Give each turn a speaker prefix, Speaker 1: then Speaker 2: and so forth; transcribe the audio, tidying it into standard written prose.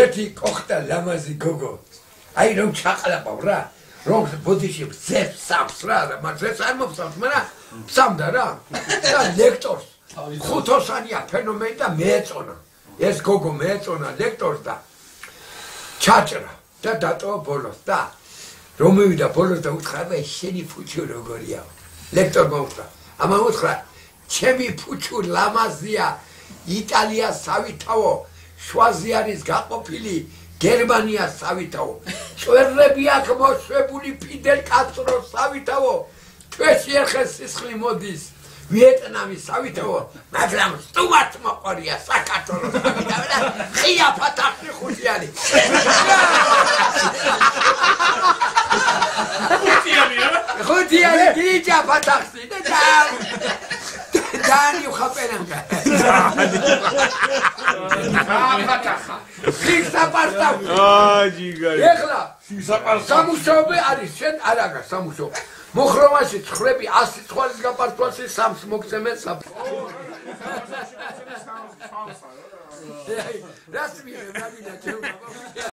Speaker 1: ერთი კოხტა ლამაზი გოგო აი რომ ჩაყლაპავ რა რომ ბოდიში ძებს სams რა მაგრამ ეს არ მოფსავს მაგრამ სამდა რა და ლექტორს ხუთოსანია ფენომენი და მეეწონა ეს გოგო მეეწონა ლექტორს და ჩაჭრა და დატოვა ბოლოს და რომ მივიდა ბოლოს და უთხრა შენი ფუჩუ როგორია ლექტორმა უთხრა ამან უთხრა ჩემი ფუჩუ ლამაზია იტალიას სავითაო შვაზე არის გაყოფილი გერმანიას სავითაო წვერები აქ მოშვებული ფიდელ კასტროს სავითაო ჩვენში ერხეს სისხლი მოდის ვიეტნამის სავითაო მაგრამ სტუმართ მოყარია საქართველოს სავითაო და ხია ფათახი ხუთიანი ხუთიანი გიჯა ფათახი და Dani uxaperanga. Fataxa. Sixaparta.
Speaker 2: ჯიგარი.
Speaker 1: ეხლა სამუშაობი არის შენ არ აგა სამუშაო. მოხროვაში ცხრები 100 ცხვარის გაპართვაში სამს მოგცემენ საფ. რასმია, რა მინდა